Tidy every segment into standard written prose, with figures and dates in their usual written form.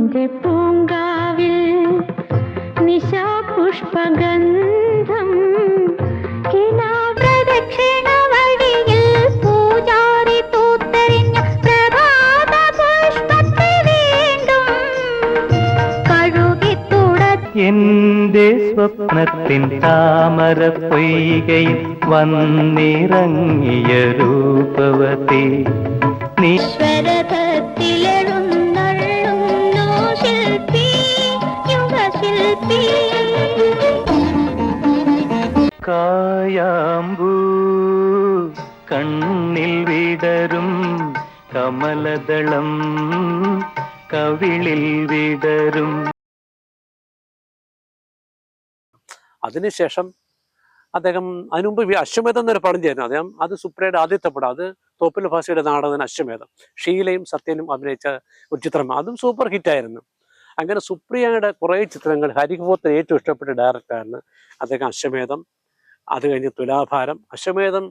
നിന്റെ പൂങ്കാവിൽ നിശാപുഷ്പഗന്ധം കിനാപ്രദക്ഷിണ വഴിയിൽ പൂജാരി തൂത്തെറിഞ്ഞ പ്രഭാത പുഷ്പത്തെ വീണ്ടും കഴുകിത്തുട എന്റെ സ്വപ്നത്തിൻ താമര പൊയ്കയിൽ വന്നിറങ്ങിയ രൂപവതി ഈശ്വരത്തിലെഴുന്നള്ളുന്നു ശില്പി യുഗശില്പി കായാമ്പൂ കണ്ണിൽ വിടരും കമലദളം കവിളിൽ വിടരും. അതിനുശേഷം അദ്ദേഹം അതിനുമുമ്പ് അശ്വമേധം എന്നൊരു പടം ചെയ്യുന്നു. അദ്ദേഹം അത് സുപ്രിയയുടെ ആദ്യത്തെ പടം, അത് തോപ്പിൽ ഭാഷയുടെ നാടകത്തിന് അശ്വമേധം. ഷീലയും സത്യനും അഭിനയിച്ച ഒരു ചിത്രം, അതും സൂപ്പർ ഹിറ്റായിരുന്നു. അങ്ങനെ സുപ്രിയയുടെ കുറേ ചിത്രങ്ങൾ ഹരികോത്തിന് ഏറ്റവും ഇഷ്ടപ്പെട്ട ഡയറക്ടറായിരുന്നു അദ്ദേഹം. അശ്വമേധം, അത് കഴിഞ്ഞ് തുലാഭാരം. അശ്വമേധം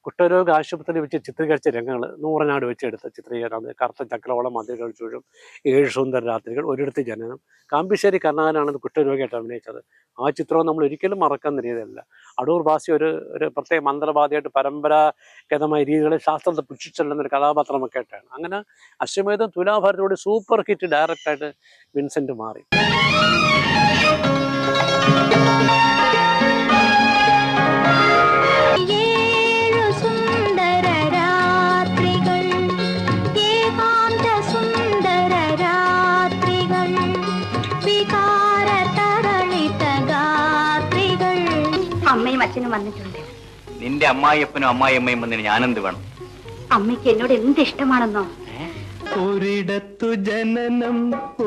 കുഷ്ഠരോഗ ആശുപത്രിയിൽ വെച്ച് ചിത്രീകരിച്ച രംഗങ്ങൾ നൂറനാട് വെച്ചെടുത്ത ചിത്രീകരണം. കറുത്ത ചക്രവളം, മതിലുകൾ ചൂഴും, 7 സുന്ദര രാത്രികൾ, ഒരിടത്ത് ജനനം. കാമ്പിശ്ശേരി കർണാകരനാണ് കുഷ്ഠരോഗിയായിട്ട് അഭിനയിച്ചത്. ആ ചിത്രം നമ്മൾ ഒരിക്കലും മറക്കുന്ന രീതിയിലല്ല. അടൂർ ബാസി ഒരു പ്രത്യേക മന്ത്രവാദിയായിട്ട് പരമ്പരാഗതമായ രീതികളിൽ ശാസ്ത്രത്തെ പുച്ഛിച്ചെല്ലുന്നൊരു കഥാപാത്രമൊക്കെ ആയിട്ടാണ്. അങ്ങനെ അശ്വമേധം തുലാഭാരത്തോട് സൂപ്പർ ഹിറ്റ് ഡയറക്ടറായിട്ട് വിൻസെന്റ് മാറി. അമ്മയും അച്ഛനും വന്നിട്ടുണ്ട്. നിന്റെ അമ്മായിയപ്പനും അമ്മായിയമ്മയും വന്നിന് ഞാനെന്ത് വേണം? അമ്മയ്ക്ക് എന്നോട് എന്ത് ഇഷ്ടമാണെന്നോ. ഒരിടത്തു ജനനം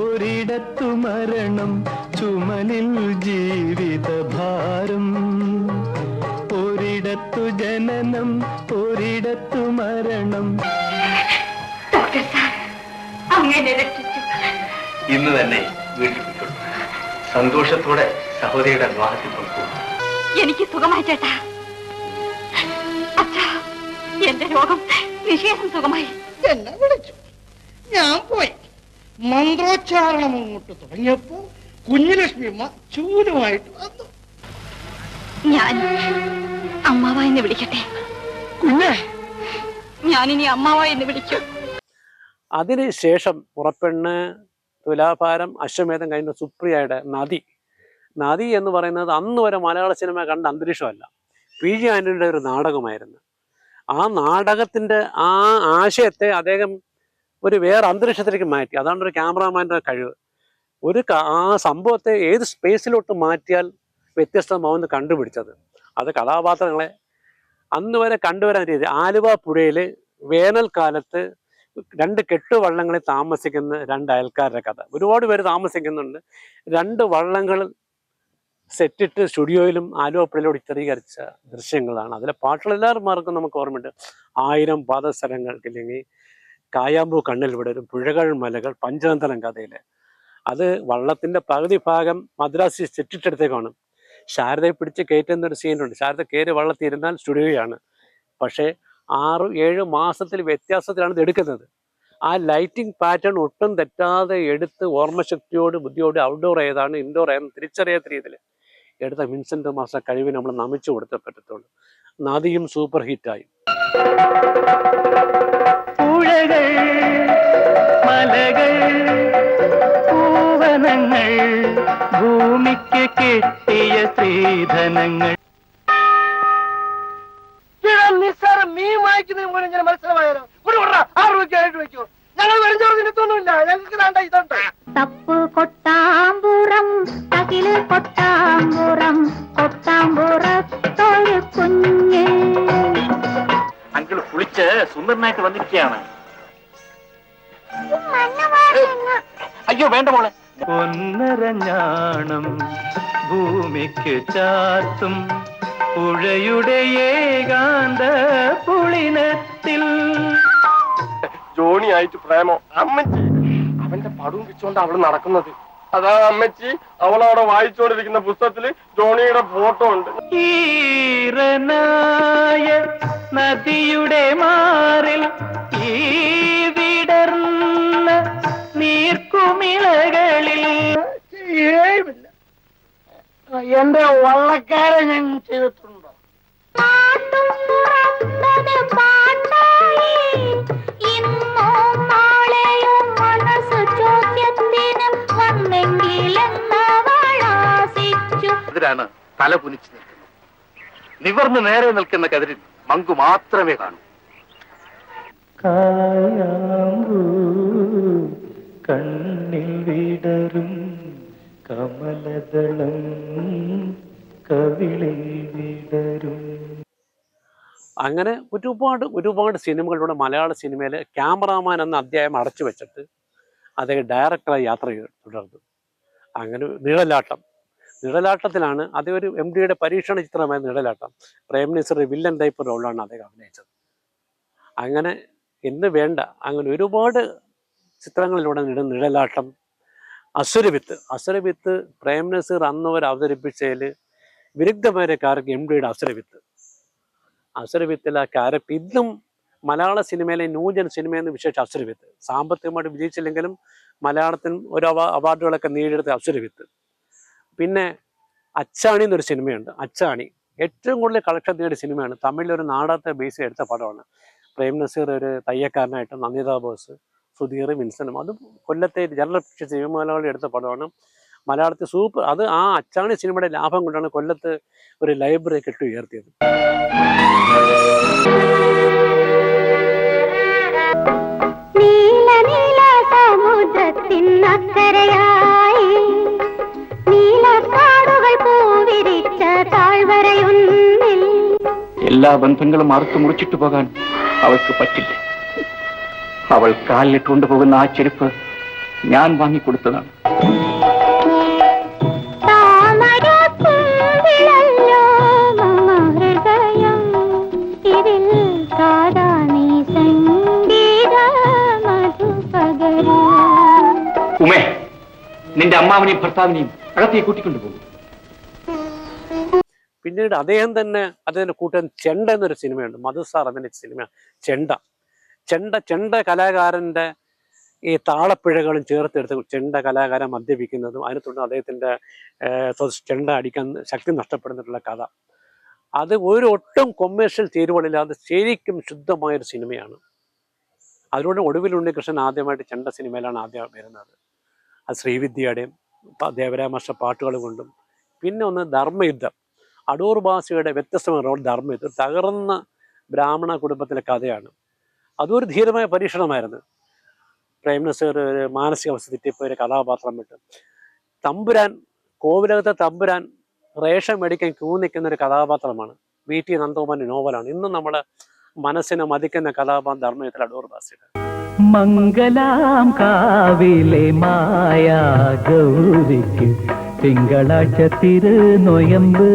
ഒരിടത്തു മരണം, ചുമലിൽ ജീവിതഭാരം. ഒരിടത്തു ജനനം ഒരിടത്തു മരണം. ഡോക്ടർ സാർ അങ്ങനെ രക്ഷിച്ചു. ഇന്ന് തന്നെ വീട്ടിൽ പോയിക്കൊള്ളു. സന്തോഷത്തോടെ സഹോദരിയുടെ വിവാഹത്തിൽ പങ്കുവെക്കും. എനിക്ക് സുഖമായി ചേട്ടാ. അച്ഛാ, എന്റെ രോഗം നിഷേധം സുഖമായി. എന്നെ വിളിച്ചു, ഞാൻ പോയി. മന്ത്രോച്ചാരണം അങ്ങോട്ട് തുടങ്ങിയപ്പോ കുഞ്ഞുലക്ഷ്മിയമ്മ ചൂലുമായിട്ട് വന്നു. ഞാൻ അമ്മാവ എന്ന് വിളിക്കട്ടെ? കുഞ്ഞെ, ഞാനിനി അമ്മാവ എന്ന് വിളിക്കും. അതിനുശേഷം പുറപ്പെണ്ണ്, തുലാഭാരം, അശ്വമേധം കഴിഞ്ഞ സുപ്രിയയുടെ നദി എന്ന് പറയുന്നത് അന്ന് വരെ മലയാള സിനിമ കണ്ട അന്തരീക്ഷമല്ല. PG ആന്റണിയുടെ ഒരു നാടകമായിരുന്നു. ആ നാടകത്തിൻ്റെ ആ ആശയത്തെ അദ്ദേഹം ഒരു വേറെ അന്തരീക്ഷത്തിലേക്ക് മാറ്റി. അതാണ് ഒരു ക്യാമറാമാൻ്റെ കഴിവ്. ആ സംഭവത്തെ ഏത് സ്പേസിലോട്ട് മാറ്റിയാൽ വ്യത്യസ്തമാവുമെന്ന് കണ്ടുപിടിച്ചത്. അത് കഥാപാത്രങ്ങളെ അന്ന് വരെ കണ്ടുവരാൻ രീതി. ആലുവ പുഴയിൽ വേനൽക്കാലത്ത് 2 കെട്ടുവള്ളങ്ങളിൽ താമസിക്കുന്ന 2 അയൽക്കാരുടെ കഥ. ഒരുപാട് പേര് താമസിക്കുന്നുണ്ട്. 2 വള്ളങ്ങൾ സെറ്റിട്ട് സ്റ്റുഡിയോയിലും ആലുവ പുഴയിലൂടെ ചിത്രീകരിച്ച ദൃശ്യങ്ങളാണ്. അതിലെ പാട്ടുകളെല്ലാവർക്കും നമുക്ക് ഓർമ്മയുണ്ട്. 1000 പാദസരങ്ങൾ, ഇല്ലെങ്കിൽ കായാമ്പൂ കണ്ണിൽ വിടരും, പുഴകൾ മലകൾ, പഞ്ചതന്ത്രം കഥയിലെ. അത് വള്ളത്തിൻ്റെ പകുതി ഭാഗം മദ്രാസിൽ സെറ്റിട്ടെടുത്തേക്കാണ്. ശാരദയെ പിടിച്ച് കയറ്റുന്നൊരു സീനുണ്ട്. ശാരദ കയറി വള്ളത്തിൽ ഇരുന്നാൽ സ്റ്റുഡിയോയാണ്. പക്ഷേ 6-7 മാസത്തിൽ വ്യത്യാസത്തിലാണ് ഇത് എടുക്കുന്നത്. ആ ലൈറ്റിംഗ് പാറ്റേൺ ഒട്ടും തെറ്റാതെ എടുത്ത് ഓർമ്മശക്തിയോട് ബുദ്ധിയോട് ഔട്ട്ഡോർ ഏതാണ് ഇൻഡോർ ഏതാണ് തിരിച്ചറിയാത്ത രീതിയിൽ എടുത്ത വിൻസെന്റ് മാസ്റ്റർ കഴിവിന് നമ്മൾ നമിച്ചു കൊടുത്തേ പറ്റത്തുള്ളൂ. നദിയും സൂപ്പർ ഹിറ്റായി. പുഴകൾ, മലകൾ, പൂവനങ്ങൾ, ഭൂമിക്ക് കിട്ടിയ സ്ത്രീധനങ്ങൾ. മീൻ വാങ്ങിക്കുന്നതിന് മുകളിൽ ഇങ്ങനെ മനസ്സിലായാലോ? 6 രൂപയ്ക്ക് 7 രൂപയ്ക്കോ? ഞങ്ങൾ വെറുതെ ഞങ്ങൾക്ക് വേണ്ട ഇതുണ്ട്. തപ്പ് കൊട്ടാമ്പുറം തകില് കൊട്ടാമ്പുറം കൊട്ടാമ്പുറത്തൊരു കുഞ്ഞ്. അങ്കിൾ കുളിച്ച് സുന്ദരനായിട്ട് വന്നിരിക്കുകയാണ്. അയ്യോ വേണ്ട മോളെ. പൊന്നരഞ്ഞാണം ഭൂമിക്ക് ചാർത്തും പുഴയുടെ ഏകാന്ത പുളിനത്തിൽ. ജോണിയായിട്ട് പ്രേമോ? അമ്മച്ചി അവന്റെ പടവും വെച്ചുകൊണ്ട് അവള് നടക്കുന്നത്. അതാ അമ്മച്ചി അവളവിടെ വായിച്ചുകൊണ്ടിരിക്കുന്ന പുസ്തകത്തില് ജോണിയുടെ ഫോട്ടോ ഉണ്ട്. ഈറനായ നദിയുടെ മാറിൽ ഈ വിടർന്ന നീർക്കുമി ലീലകളിൽ. ഏമില്ല. എന്റെ വള്ളക്കാരെ ഞാൻ ചെയ്തിട്ടുണ്ടോ? പാട്ടും തുറന്നത് പാട്ടായി ഇന്നോ നാളെയോ മനസ്സ് ചോദ്യത്തിന് വന്നെങ്കിലെന്നവളാശിച്ചു. അതിലാണ് തല കുനിച്ചു നിൽക്കുന്നത്. നിവർന്ന് നേരെ നിൽക്കുന്ന കതിരിൽ മങ്കു മാത്രമേ കാണൂ. കായാമ്പൂ കണ്ണിൽ വിടരും കമലദളം കവിളിൽ വിടരും. അങ്ങനെ ഒരുപാട് സിനിമകളിലൂടെ മലയാള സിനിമയിൽ ക്യാമറാമാൻ എന്ന അധ്യായം അടച്ചു വെച്ചിട്ട് അദ്ദേഹം ഡയറക്ടറായി യാത്ര തുടർന്നു. അങ്ങനെ നിഴലാട്ടത്തിലാണ് അദ്ദേഹം ഒരു MDയുടെ പരീക്ഷണ ചിത്രമായ നിഴലാട്ടം. പ്രേം നസീർ വില്ലൻ ടൈപ്പ് റോളാണ് അദ്ദേഹം അഭിനയിച്ചത്. അങ്ങനെ എന്ന് വേണ്ട അങ്ങനെ ഒരുപാട് ചിത്രങ്ങളിലൂടെ നിഴലാട്ടം, അസുരവിത്ത് പ്രേം നസീർ അന്ന് വരെ അവതരിപ്പിച്ചതിൽ വിരുദ്ധമായ ക്യാരക്ടർ MDയുടെ അസുരവിത്തിൽ ആ ക്യാരക്ടർ ഇന്നും മലയാള സിനിമയിലെ ന്യൂജൻ സിനിമയെന്ന് വിശേഷിച്ച അസുരവിത്ത് സാമ്പത്തികമായിട്ട് വിജയിച്ചില്ലെങ്കിലും മലയാളത്തിൽ ഒരു അവാർഡുകളൊക്കെ നേടിയെടുത്ത അസുരവിത്ത്. പിന്നെ അച്ചാണി എന്നൊരു സിനിമയുണ്ട്. അച്ചാണി ഏറ്റവും കൂടുതൽ കളക്ഷൻ നേടിയ സിനിമയാണ്. തമിഴിലൊരു നാടകത്തെ ബേസ് എടുത്ത പടമാണ്. പ്രേം നസീർ ഒരു തയ്യക്കാരനായിട്ട് നന്ദിത ബോസ്, സുധീർ, വിൻസനും, അത് കൊല്ലത്തെ ജനറൽ സിനിമകളോട് എടുത്ത പടമാണ്. മലയാളത്തിൽ സൂപ്പർ. അത് ആ അച്ചാണി സിനിമയുടെ ലാഭം കൊണ്ടാണ് കൊല്ലത്ത് ഒരു ലൈബ്രറി കെട്ടി ഉയർത്തിയത്. സമുദ്രത്തിനക്കരയായി നീലക്കാടുകൾ പൂവിരിച്ച താഴ്വരയൊന്നിൽ എല്ലാ ബന്ധങ്ങളും അറുത്തു മുറിച്ചിട്ട് പോകാൻ അവൾക്ക് പറ്റില്ല. അവൾ കാലിലിട്ട് കൊണ്ടുപോകുന്ന ആ ചെരുപ്പ് ഞാൻ വാങ്ങിക്കൊടുത്തതാണ്. ഉമേ, നിന്റെ അമ്മാവനെയും ഭർത്താവിനെയും അകത്തേക്ക് കൂട്ടിക്കൊണ്ടുപോകും. പിന്നീട് അദ്ദേഹം തന്നെ അദ്ദേഹത്തിന്റെ കൂട്ടൻ ചെണ്ട എന്നൊരു സിനിമയുണ്ട്. മധുസാർ അഭിനയിച്ച സിനിമ ചെണ്ട കലാകാരന്റെ ഈ താളപ്പിഴകളും ചേർത്തെടുത്ത് ചെണ്ട കലാകാരൻ മദ്യപിക്കുന്നതും അതിനെ തുടർന്ന് അദ്ദേഹത്തിന്റെ ചെണ്ട അടിക്കാൻ ശക്തി നഷ്ടപ്പെടുന്നിട്ടുള്ള കഥ. അത് ഒട്ടും കൊമേഴ്ഷ്യൽ ചേരുവകളില്ലാതെ ശരിക്കും ശുദ്ധമായൊരു സിനിമയാണ്. അതിലൂടെ ഒടുവിൽ ഉണ്ണികൃഷ്ണൻ ആദ്യമായിട്ട് ചെണ്ട സിനിമയിലാണ് ആദ്യം വരുന്നത്. അത് ശ്രീവിദ്യയുടെയും ദേവരാമാഷ്ട പാട്ടുകൾ കൊണ്ടും. പിന്നെ ഒന്ന് ധർമ്മയുദ്ധം, അടൂർ ബാസിയുടെ വ്യത്യസ്തമായ റോൾ. ധർമ്മയുദ്ധം തകർന്ന ബ്രാഹ്മണ കുടുംബത്തിലെ കഥയാണ്. അതൊരു ധീരമായ പരീക്ഷണമായിരുന്നു. പ്രേം നസീർ ഒരു മാനസികാവസ്ഥ തെറ്റിപ്പോയ ഒരു കഥാപാത്രം വിട്ട് കോവിലകത്തെ തമ്പുരാൻ റേഷൻ മേടിക്കാൻ ക്യൂ നിൽക്കുന്ന ഒരു കഥാപാത്രമാണ്. VT നന്ദകുമാറിന്റെ നോവലാണ്. ഇന്നും നമ്മുടെ മനസ്സിനെ മതിക്കുന്ന കഥാപാത്രം ധർമ്മയുദ്ധത്തിൽ അടൂർ ബാസിയുടെ. മംഗലാം കാവിലെ മായ ഗൗരിക്ക് തിങ്കളാഴ്ച തിരുനൊയമ്പ്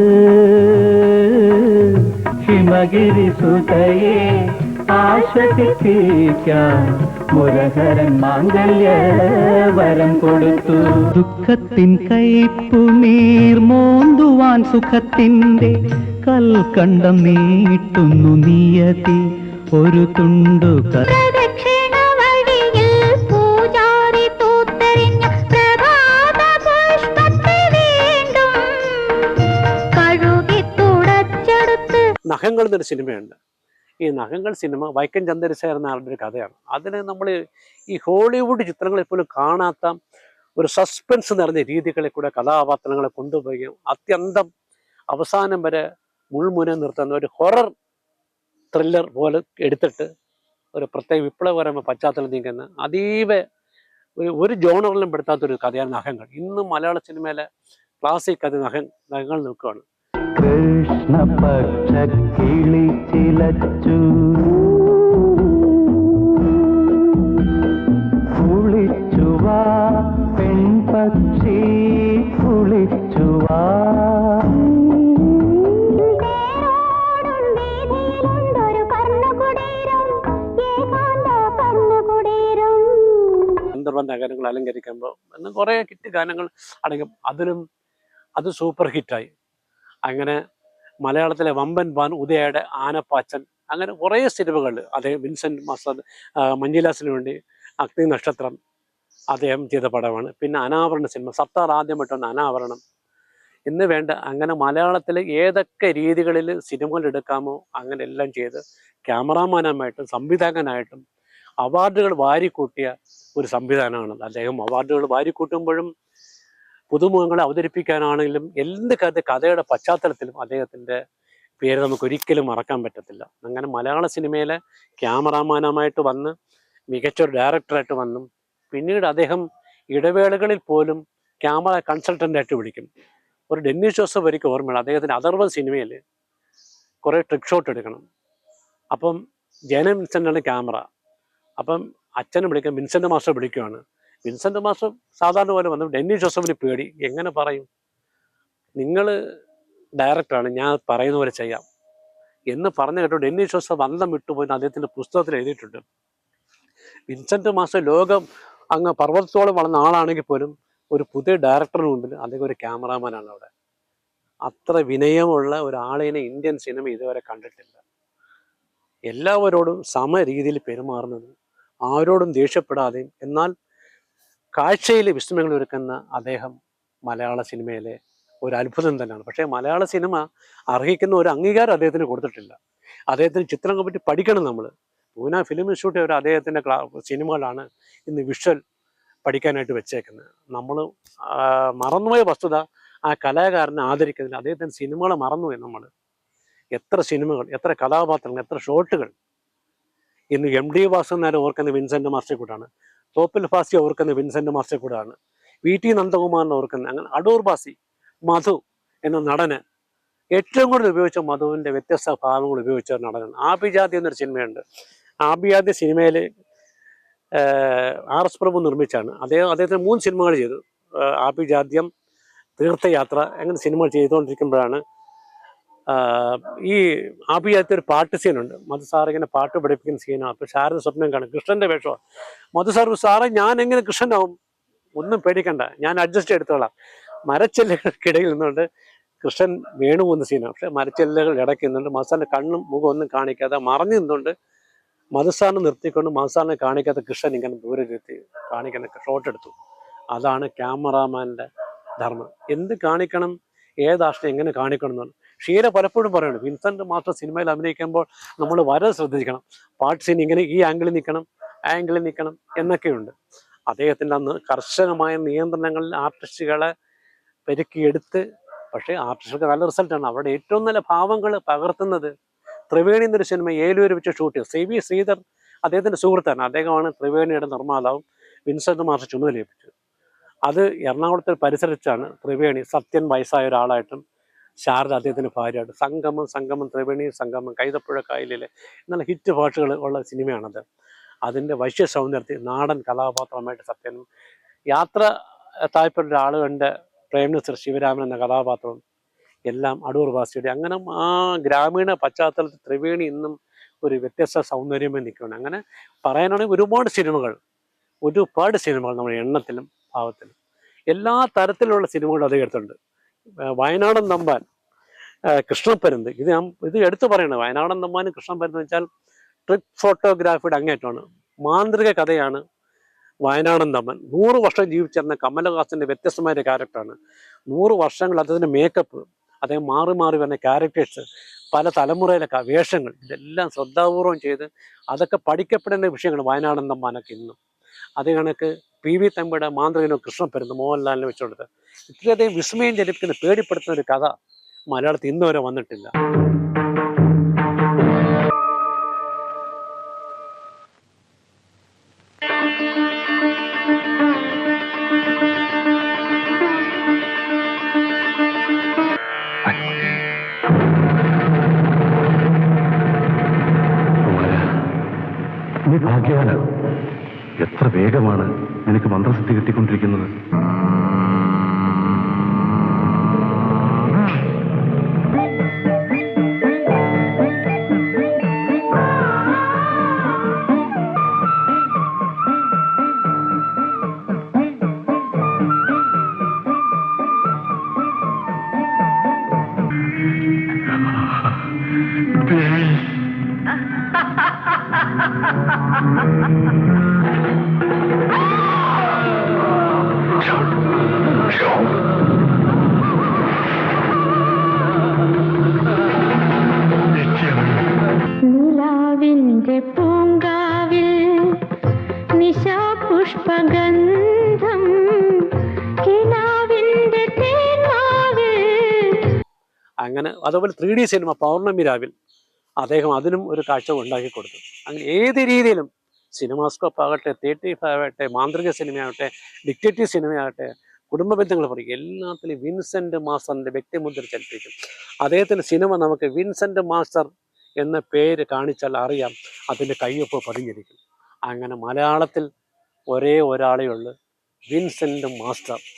ഹിമഗിരി സുതയെ ആശ്വസിപ്പിക്കാൻ മുരഹരൻ മാംഗല്യ വരം കൊടുത്തു. ദുഃഖത്തിൻ കൈപ്പു നീർമോന്തുവാൻ സുഖത്തിന്റെ കൽക്കണ്ടം നീട്ടുന്നു നിയതി ഒരു തുണ്ടു നഖങ്ങൾ എന്നൊരു സിനിമയുണ്ട്. ഈ നഖങ്ങൾ സിനിമ വൈക്കം ചന്ദ്രശേഖരൻ എന്ന ആളുടെ ഒരു കഥയാണ്. അതിന് നമ്മൾ ഈ ഹോളിവുഡ് ചിത്രങ്ങളിൽ പോലും കാണാത്ത ഒരു സസ്പെൻസ് നിറഞ്ഞ രീതികളിൽ കൂടെ കഥാപാത്രങ്ങളെ കൊണ്ടുപോവുകയും അത്യന്തം അവസാനം വരെ മുൾമുന നിർത്തുന്ന ഒരു ഹൊറർ ത്രില്ലർ പോലെ എടുത്തിട്ട് ഒരു പ്രത്യേക വിപ്ലവകരമായ പശ്ചാത്തലം നീക്കുന്ന അതീവ ഒരു ജോണറിലും പെടുത്താത്തൊരു കഥയാണ് നഖങ്ങൾ. ഇന്നും മലയാള സിനിമയിലെ ക്ലാസിക് കഥ നഖങ്ങൾ നിൽക്കുകയാണ്. കൃഷ്ണപക്ഷ കിളി ചിലച്ചു കുളിച്ചുവാ പെൺപക്ഷി കുളിച്ചുവാ. നഗരങ്ങൾ അലങ്കരിക്കുമ്പോൾ എന്ന് കുറേ ഹിറ്റ് ഗാനങ്ങൾ അടങ്ങും. അത് സൂപ്പർ ഹിറ്റായി. അങ്ങനെ മലയാളത്തിലെ വമ്പൻ ബാൻ ഉദയയുടെ ആനപ്പാച്ചൻ, അങ്ങനെ കുറേ സിനിമകൾ, അതേ വിൻസെന്റ് മാസ്റ്റർ, മഞ്ജുലാസിന് വേണ്ടി അഗ്നി നക്ഷത്രം, അദ്ദേഹം ചെയ്ത പടമാണ്. പിന്നെ അനാവരണ സിനിമ, സത്താർ ആദ്യമായിട്ട് വന്ന അനാവരണം എന്ന് വേണ്ട അങ്ങനെ മലയാളത്തിൽ ഏതൊക്കെ രീതികളിൽ സിനിമകൾ എടുക്കാമോ അങ്ങനെ എല്ലാം ചെയ്ത് ക്യാമറാമാനായിട്ടും സംവിധായകനായിട്ടും അവാർഡുകൾ വാരിക്കൂട്ടിയ ഒരു സംവിധാനമാണ് അദ്ദേഹം. അവാർഡുകൾ വാരിക്കൂട്ടുമ്പോഴും പുതുമുഖങ്ങളെ അവതരിപ്പിക്കാനാണെങ്കിലും എന്ത് കഥയുടെ പശ്ചാത്തലത്തിലും അദ്ദേഹത്തിൻ്റെ പേര് നമുക്ക് ഒരിക്കലും മറക്കാൻ പറ്റത്തില്ല. അങ്ങനെ മലയാള സിനിമയിലെ ക്യാമറാമാനുമായിട്ട് വന്ന് മികച്ചൊരു ഡയറക്ടറായിട്ട് വന്നും പിന്നീട് അദ്ദേഹം ഇടവേളകളിൽ പോലും ക്യാമറ കൺസൾട്ടൻ്റായിട്ട് വിളിക്കും. ഒരു ഡെന്നിസ് ജോസഫ് വരിക്ക് ഓർമ്മയാണ്, അദ്ദേഹത്തിന് അഥർവൻ സിനിമയിൽ കുറേ ട്രിക്ക് ഷോട്ട് എടുക്കണം. അപ്പം ജയന വിൻസെൻ്റാണ് ക്യാമറ. അപ്പം അച്ഛനെ വിളിക്കാൻ വിൻസെൻ്റ് മാസ്റ്റർ വിളിക്കുകയാണ്. വിൻസെൻ്റ് മാസ്റ്റർ സാധാരണ പോലെ വന്നു ഡെന്നിസ് ജോസഫിന് പേടി, എങ്ങനെ പറയും, നിങ്ങൾ ഡയറക്ടറാണ്, ഞാൻ പറയുന്ന പോലെ ചെയ്യാം എന്ന് പറഞ്ഞു കേട്ടോ. ഡെന്നിസ് ജോസഫ് അന്തം വിട്ടുപോയി അദ്ദേഹത്തിൻ്റെ പുസ്തകത്തിൽ എഴുതിയിട്ടുണ്ട്. വിൻസെൻ്റ് മാസ്റ്റർ ലോകം അങ്ങ് പർവ്വതത്തോളം വളർന്ന ആളാണെങ്കിൽ പോലും ഒരു പുതിയ ഡയറക്ടറിന് മുമ്പിൽ അദ്ദേഹം ഒരു ക്യാമറാമാനാണ് അവിടെ. അത്ര വിനയമുള്ള ഒരാളിനെ ഇന്ത്യൻ സിനിമ ഇതുവരെ കണ്ടിട്ടില്ല. എല്ലാവരോടും സമരീതിയിൽ പെരുമാറുന്നതും ആരോടും ദേഷ്യപ്പെടാതെയും എന്നാൽ കാഴ്ചയിൽ വിസ്മയങ്ങൾ ഒരുക്കുന്ന അദ്ദേഹം മലയാള സിനിമയിലെ ഒരു അത്ഭുതം തന്നെയാണ്. പക്ഷേ മലയാള സിനിമ അർഹിക്കുന്ന ഒരു അംഗീകാരം അദ്ദേഹത്തിന് കൊടുത്തിട്ടില്ല. അദ്ദേഹത്തിന് ചിത്രങ്ങളെ പറ്റി പഠിക്കണം. നമ്മൾ പൂന ഫിലിം ഇൻസ്റ്റിറ്റ്യൂട്ട് ഒരു അദ്ദേഹത്തിൻ്റെ സിനിമകളാണ് ഇന്ന് വിഷ്വൽ പഠിക്കാനായിട്ട് വെച്ചേക്കുന്നത്. നമ്മൾ മറന്നുപോയ വസ്തുത ആ കലാകാരനെ ആദരിക്കുന്നതിന് അദ്ദേഹത്തിൻ്റെ സിനിമകളെ മറന്നുപോയി നമ്മൾ. എത്ര സിനിമകൾ, എത്ര കഥാപാത്രങ്ങൾ, എത്ര ഷോട്ടുകൾ. ഇന്ന് MD വാസു നേരെ ഓർക്കുന്ന വിൻസെൻ്റ് മാസ്റ്റർ കൂടാണ്, തോപ്പിൽ ഫാസി ഓർക്കുന്ന വിൻസെൻ്റ് മാസ്റ്റർ കൂടാണ്, VT നന്ദകുമാറിനെ ഓർക്കുന്ന, അങ്ങനെ അടൂർ ബാസി, മധു എന്ന നടന് ഏറ്റവും കൂടുതൽ ഉപയോഗിച്ച മധുവിൻ്റെ വ്യത്യസ്ത ഭാവങ്ങൾ ഉപയോഗിച്ച നടനാണ്. ആഭിജാതി എന്നൊരു സിനിമയുണ്ട്. ആഭിജാതി സിനിമയിൽ RS പ്രഭു നിർമ്മിച്ചാണ്. അദ്ദേഹത്തിന് 3 സിനിമകൾ ചെയ്തു. ആഭിജാത്യം, തീർത്ഥയാത്ര, അങ്ങനെ സിനിമകൾ ചെയ്തുകൊണ്ടിരിക്കുമ്പോഴാണ് ഈ ആഭിജാത്യത്തിൽ ഒരു പാട്ട് സീനുണ്ട്. മധു സാർ ഇങ്ങനെ പാട്ട് പഠിപ്പിക്കുന്ന സീനാണ്. അപ്പോൾ ശാരദ സ്വപ്നം കാണും, കൃഷ്ണൻ്റെ വേഷമാണ്. മധു സാറേ ഞാൻ എങ്ങനെ കൃഷ്ണനാവും, ഒന്നും പേടിക്കണ്ട, ഞാൻ അഡ്ജസ്റ്റ് എടുത്തോളാം. മരച്ചെല്ലുകൾക്കിടയിൽ നിന്നുകൊണ്ട് കൃഷ്ണൻ വീണു പോകുന്ന സീനാണ്. പക്ഷെ മരച്ചെല്ലുകൾ ഇടയ്ക്ക് നിന്നുകൊണ്ട് മധുസാറിൻ്റെ കണ്ണും മുഖം ഒന്നും കാണിക്കാതെ മറഞ്ഞു നിന്നുകൊണ്ട് മധുസാറിനെ നിർത്തിക്കൊണ്ട് മധുസാറിനെ കാണിക്കാത്ത കൃഷ്ണൻ ഇങ്ങനെ ദൂരെ നിർത്തി കാണിക്കുന്ന ഷോട്ട് എടുത്തു. അതാണ് ക്യാമറാമാൻ്റെ ധർമ്മം. എന്ത് കാണിക്കണം, ഏതാഷ്ടം എങ്ങനെ കാണിക്കണം എന്നാണ് ഷീല പലപ്പോഴും പറയുന്നത്. വിൻസെൻ്റ് മാസ്റ്റർ സിനിമയിൽ അഭിനയിക്കുമ്പോൾ നമ്മൾ വളരെ ശ്രദ്ധിക്കണം. പാട്ട് സീൻ ഇങ്ങനെ ഈ ആംഗിളിൽ നിൽക്കണം, ആ ആംഗിളിൽ നിൽക്കണം എന്നൊക്കെയുണ്ട്. അദ്ദേഹത്തിൻ്റെ അന്ന് കർശനമായ നിയന്ത്രണങ്ങളിൽ ആർട്ടിസ്റ്റുകളെ പെരുക്കിയെടുത്ത്, പക്ഷേ ആർട്ടിസ്റ്റുകൾക്ക് നല്ല റിസൾട്ടാണ്. അവരുടെ ഏറ്റവും നല്ല ഭാവങ്ങൾ പകർത്തുന്നത്. ത്രിവേണി എന്നൊരു സിനിമ ഏലൂർ വെച്ച് ഷൂട്ട് ചെയ്തു. CV ശ്രീധർ അദ്ദേഹത്തിൻ്റെ സുഹൃത്താണ്. അദ്ദേഹമാണ് ത്രിവേണിയുടെ നിർമ്മാതാവും വിൻസെൻ്റ് മാസ്റ്റർ ചുമതലയേൽപ്പിച്ചത്. അത് എറണാകുളത്തെ പരിസരത്താണ് ത്രിവേണി. സത്യൻ വയസ്സായ ഒരാളായിട്ടും ശാരദ അദ്ദേഹത്തിൻ്റെ ഭാര്യയായിട്ട് സംഗമം ത്രിവേണി സംഗമം, കൈതപ്പുഴ കായലിലെ എന്നുള്ള ഹിറ്റ് പാട്ടുകൾ ഉള്ള സിനിമയാണത്. അതിൻ്റെ വശ്യ സൗന്ദര്യത്തിൽ നാടൻ കഥാപാത്രമായിട്ട് സത്യനും, യാത്ര താല്പര്യമുള്ള ആളുകളുടെ പ്രേംനസീർ ശിവരാമൻ എന്ന കഥാപാത്രവും എല്ലാം അടൂർ ബാസിയുടെ. അങ്ങനെ ആ ഗ്രാമീണ പശ്ചാത്തലത്തിൽ ത്രിവേണി ഇന്നും ഒരു വ്യത്യസ്ത സൗന്ദര്യമേ നിൽക്കുകയാണ്. അങ്ങനെ പറയാനാണെങ്കിൽ ഒരുപാട് സിനിമകൾ നമ്മൾ എണ്ണത്തിലും ഭാവത്തിലും എല്ലാ തരത്തിലുള്ള സിനിമകളും അത് എടുത്തുണ്ട്. വയനാടൻ തമ്പാൻ, കൃഷ്ണപ്പരുന്ത്, ഇത് എടുത്തു പറയണത്. വയനാടൻ തമ്പാനും കൃഷ്ണപ്പരുന്ത് വെച്ചാൽ ട്രിക്ക് ഫോട്ടോഗ്രാഫിയുടെ അങ്ങേറ്റമാണ്. മാന്ത്രിക കഥയാണ് വയനാടൻ തമ്പാൻ. 100 വർഷം ജീവിച്ചിരുന്ന കമലഹാസൻ്റെ വ്യത്യസ്തമായ ഒരു ക്യാരക്ടറാണ്. 100 വർഷങ്ങൾ അദ്ദേഹത്തിൻ്റെ മേക്കപ്പ്, അദ്ദേഹം മാറി വരുന്ന ക്യാരക്ടേഴ്സ്, പല തലമുറയിലെ വേഷങ്ങൾ, ഇതെല്ലാം ശ്രദ്ധാപൂർവം ചെയ്ത് അതൊക്കെ പഠിക്കപ്പെടേണ്ട വിഷയങ്ങൾ വയനാടൻ തമ്പാനൊക്കെ ഇന്നും. അതേ കണക്ക് PV തമ്പിയുടെ മാന്ത്രികനോ കൃഷ്ണപ്പരുന്ത് മോഹൻലാലിനെ വെച്ചുകൊടുത്ത് ഇത്രയധികം വിസ്മയം ജനിപ്പിക്കുന്ന പേടിപ്പെടുത്തുന്ന ഒരു കഥ മലയാളത്തിൽ ഇന്ന് വരെ വന്നിട്ടില്ല. നീ ഭാഗ്യവാനാണ്. എത്ര വേഗമാണ് എനിക്ക് മന്ത്രസിദ്ധി കിട്ടിക്കൊണ്ടിരിക്കുന്നത്. നിലാവിന്റെ പൂങ്കാവിൽ നിശാപുഷ്പഗന്ധം കിനാവിന്റെ തേന്മാവിൽ. അങ്ങനെ അതുപോലെ 3D സിനിമ പൗർണമി രാവിൽ അദ്ദേഹം അതിനും ഒരു കാഴ്ച ഉണ്ടാക്കി കൊടുത്തു. അങ്ങനെ ഏത് രീതിയിലും സിനിമാസ്കോപ്പ് ആകട്ടെ, 35 ആകട്ടെ, മാന്ത്രിക സിനിമയാകട്ടെ, ഡിക്റ്റേറ്റീവ് സിനിമയാകട്ടെ, കുടുംബ ബന്ധങ്ങൾ പറയും, എല്ലാത്തിലും വിൻസെന്റ് മാസ്റ്ററിന്റെ വ്യക്തിമുദ്ര ചലിപ്പിക്കും. അദ്ദേഹത്തിന്റെ സിനിമ നമുക്ക് വിൻസെന്റ് മാസ്റ്റർ എന്ന പേര് കാണിച്ചാൽ അറിയാം അതിൻ്റെ കയ്യൊപ്പ് പതിഞ്ഞിരിക്കും. അങ്ങനെ മലയാളത്തിൽ ഒരേ ഒരാളേ ഉള്ളൂ, വിൻസെന്റ് മാസ്റ്റർ.